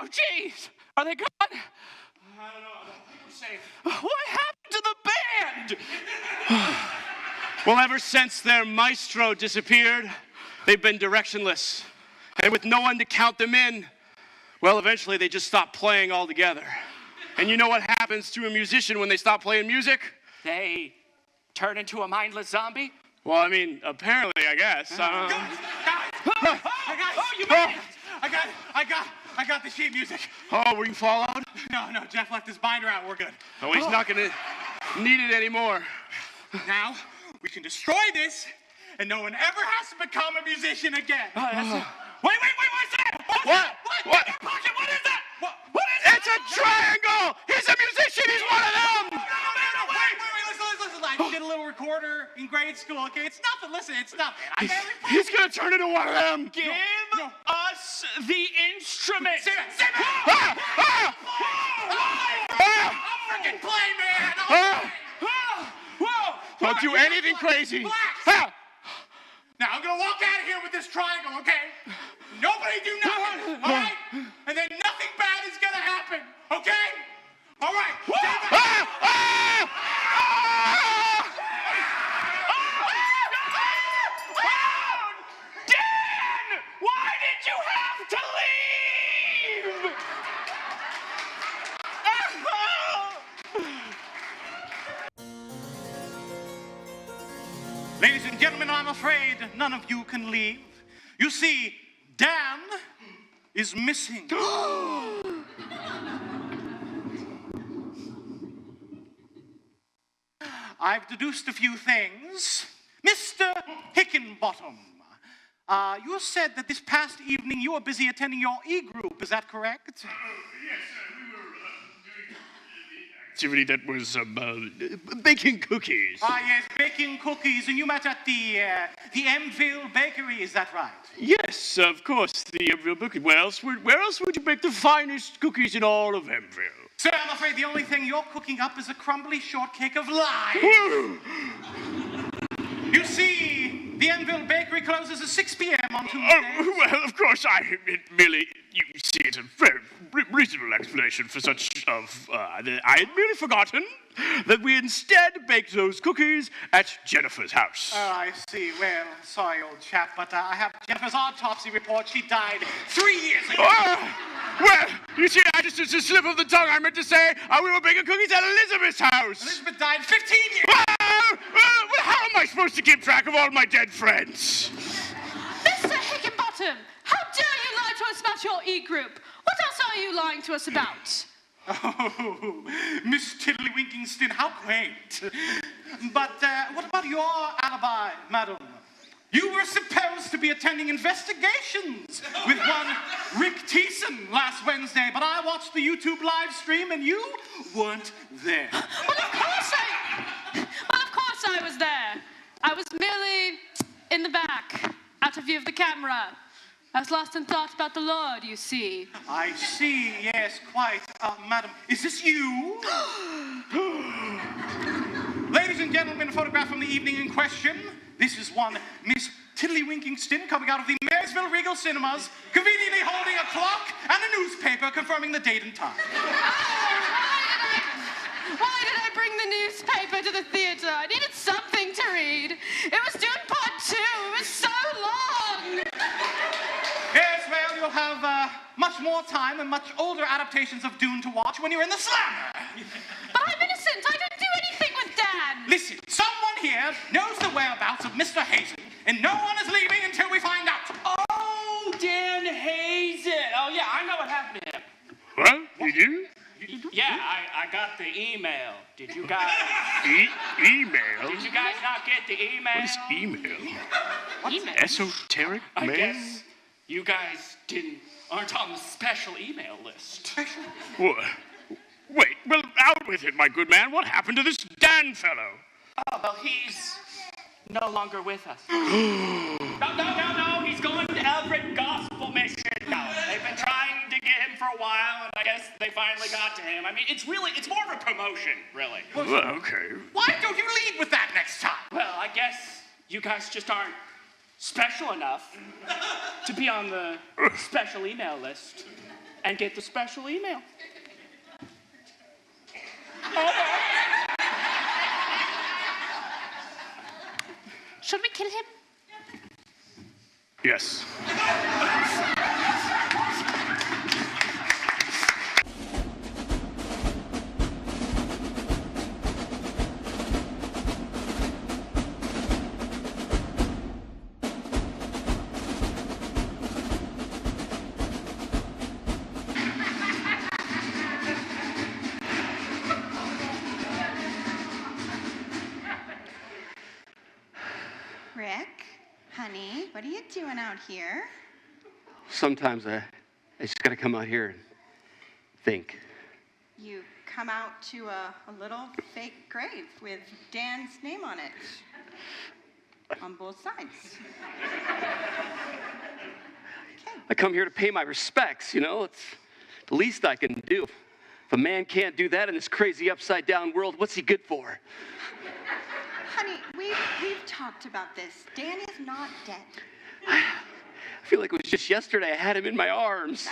Oh, jeez. Are they gone? I don't know. I think we're safe. What happened to the band? Well, ever since their maestro disappeared, they've been directionless. And with no one to count them in, well, eventually they just stopped playing altogether. And you know what happens to a musician when they stop playing music? They turn into a mindless zombie? Well, I mean, apparently, I guess. Guys! You made it! I got the sheet music. Oh, were you followed? No, Jeff left his binder out. We're good. Oh, he's not going to need it anymore. Now, we can destroy this, and no one ever has to become a musician again. Oh, that's it. Wait, what's that? What? What? In your pocket, what is that? What is that? It's a triangle! He's a musician! He's one of them! No, wait, listen. I did a little recorder in grade school, okay? It's nothing, listen, it's nothing. He's going to turn into one of them! Give us the instrument. Say that. I'll freaking play, man! Whoa! Don't do anything crazy. Relax. Now, I'm going to walk out of here with this triangle, okay? Nobody do nothing, all right? And then nothing bad is going to happen, okay? All right. Dan! Why did you have to leave? Ladies and gentlemen, I'm afraid none of you can leave. You see, Dan is missing. I've deduced a few things. Mr. Hickenbottom, you said that this past evening you were busy attending your E-group. Is that correct? Yes, we were doing the activity that was baking cookies. Yes, baking cookies, and you met at the Mville Bakery, is that right? Yes, of course, the Emville Bakery. Where else would you bake the finest cookies in all of Emville? Sir, I'm afraid the only thing you're cooking up is a crumbly shortcake of lies. You see, the Enville Bakery closes at 6 p.m. on Tuesday. Oh, well, of course, you see, it's a very reasonable explanation for such I had merely forgotten that we instead baked those cookies at Jennifer's house. Oh, I see. Well, sorry, old chap, but I have Jennifer's autopsy report. She died 3 years ago. Well, you see, it's a slip of the tongue. I meant to say we were baking cookies at Elizabeth's house. Elizabeth died 15 years Well, how am I supposed to keep track of all my dead friends? Mr. Hickenbottom, how dare you lie to us about your E-group? What else are you lying to us about? Oh, Miss Tiddlywinkingston, how quaint. But what about your alibi, madam? You were supposed to be attending investigations with one Rick Thiessen last Wednesday, but I watched the YouTube live stream and you weren't there. Well, of course I was there. I was merely in the back, out of view of the camera. I was lost in thought about the Lord, you see. I see, yes, quite. Madam, is this you? Ladies and gentlemen, a photograph from the evening in question. This is one Miss Tiddlywinkingston coming out of the Marysville Regal Cinemas, conveniently holding a clock and a newspaper confirming the date and time. Why did I bring the newspaper to the theater? I needed something to read. It was due in part 2. It was so long. Yes, well, you'll have much more time and much older adaptations of Dune to watch when you're in the slammer. But I'm innocent. I didn't do anything with Dan. Listen, someone here knows the whereabouts of Mr. Hazen, and no one is leaving until we find out. Oh, Dan Hazen. Oh, yeah, I know what happened to him. What? You do? Yeah, I got the email. Did you guys... Email? Did you guys not get the email? What is email? Email? Esoteric I mail? guess you guys aren't on the special email list. What? Wait, well, out with it, my good man. What happened to this Dan fellow? Oh, well, he's no longer with us. No. He's going to Everett Gospel Mission. No, they've been trying to get him for a while, and I guess they finally got to him. I mean, it's more of a promotion, really. Well, okay. Why don't you lead with that next time? Well, I guess you guys just aren't special enough to be on the special email list. and get the special email. Should we kill him? Yes. Rick, honey, what are you doing out here? Sometimes I just gotta come out here and think. You come out to a little fake grave with Dan's name on it. On both sides. Okay. I come here to pay my respects, you know? It's the least I can do. If a man can't do that in this crazy upside-down world, what's he good for? Honey, we've talked about this. Dan is not dead. I feel like it was just yesterday I had him in my arms.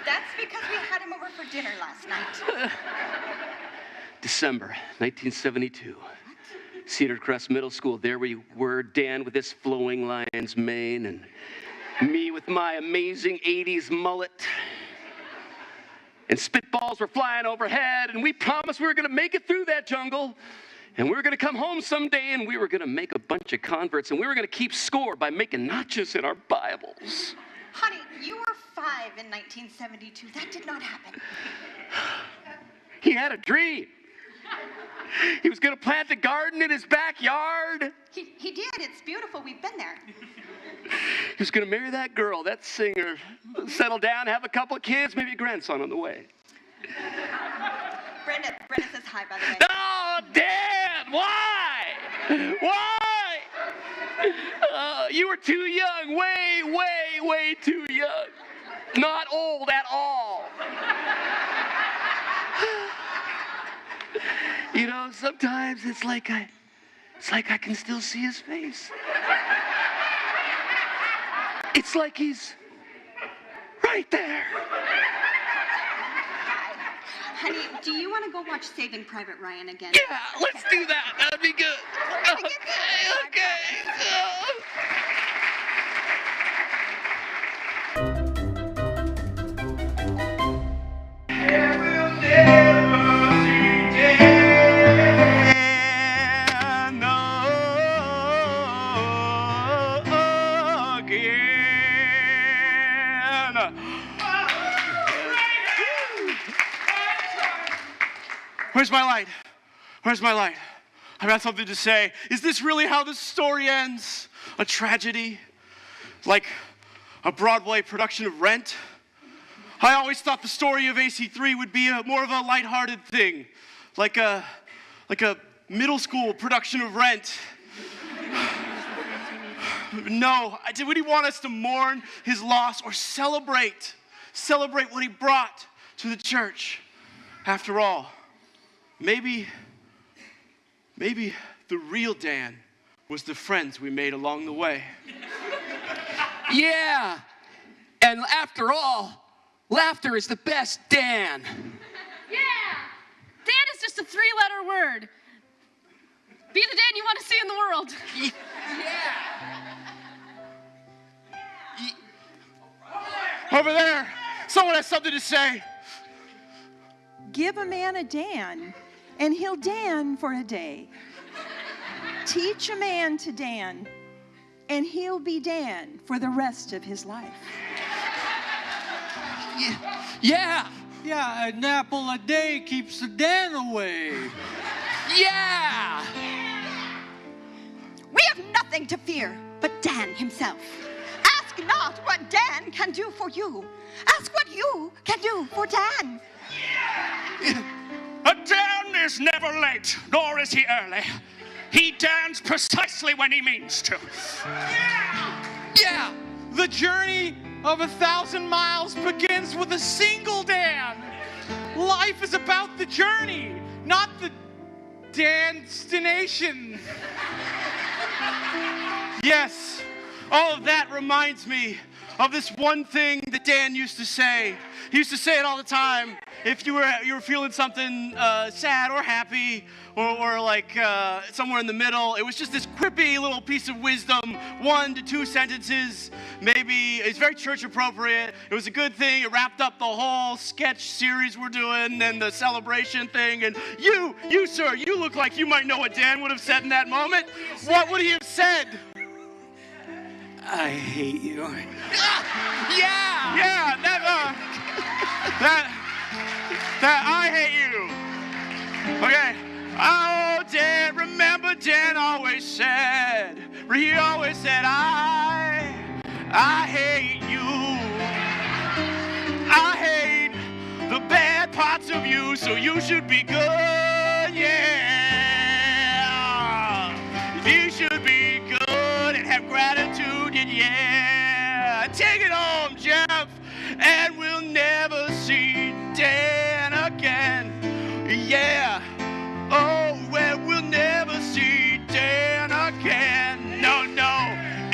That's because we had him over for dinner last night. December 1972. Cedar Crest Middle School. There we were, Dan with his flowing lion's mane, and me with my amazing 80s mullet. And spitballs were flying overhead, and we promised we were going to make it through that jungle. And we were going to come home someday, and we were going to make a bunch of converts, and we were going to keep score by making notches in our Bibles. Honey, you were 5 in 1972. That did not happen. He had a dream. He was going to plant a garden in his backyard. He did. It's beautiful. We've been there. He was going to marry that girl, that singer, settle down, have a couple of kids, maybe a grandson on the way. Brenda says hi, by the way. Oh, Dad, why? Why? You were too young, way too young. Not old at all. You know, sometimes it's like I can still see his face. It's like he's right there. Honey, do you want to go watch Saving Private Ryan again? Yeah, let's do that. That'd be good. Okay. Where's my light? Where's my light? I've got something to say. Is this really how this story ends? A tragedy? Like a Broadway production of Rent? I always thought the story of AC3 would be more of a lighthearted thing. Like a middle school production of Rent. No, would he want us to mourn his loss or celebrate what he brought to the church? After all, maybe the real Dan was the friends we made along the way. Yeah, and after all, laughter is the best Dan. Yeah! Dan is just a 3-letter word. Be the Dan you want to see in the world. Over there, someone has something to say. Give a man a Dan, and he'll Dan for a day. Teach a man to Dan, and he'll be Dan for the rest of his life. Yeah, an apple a day keeps the Dan away. yeah. We have nothing to fear but Dan himself. Ask not what Dan can do for you. Ask what you can do for Dan. A Dan is never late, nor is he early. He dans precisely when he means to. Yeah. The journey of 1,000 miles begins with a single Dan. Life is about the journey, not the destination. Yes, all of that reminds me of this one thing that Dan used to say. He used to say it all the time. If you were feeling something sad or happy or like somewhere in the middle, it was just this quippy little piece of wisdom, 1 to 2 sentences, maybe. It's very church appropriate. It was a good thing. It wrapped up the whole sketch series we're doing and the celebration thing. And you, sir, you look like you might know what Dan would have said in that moment. What would he have said? I hate you. Yeah, that I hate you. Okay. Oh, Dan, remember Dan always said, I hate you. I hate the bad parts of you, so you should be good, yeah. You should be good and have gratitude, and yeah. Take it home, Jeff, and we'll never see Dan again, yeah. Oh, well, we'll never see Dan again, no,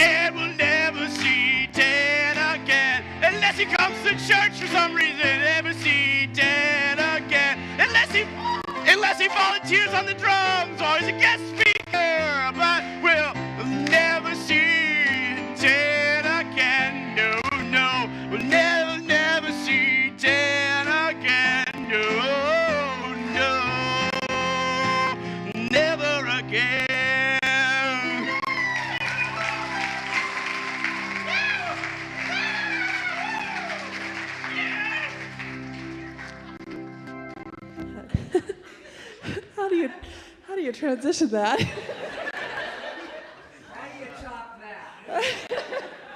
and we'll never see Dan again, unless he comes to church for some reason, never see Dan again, unless he volunteers on the drums or is a guest speaker, but we'll never see Dan again, no, we'll never see Dan again, no, never again. How do you transition that?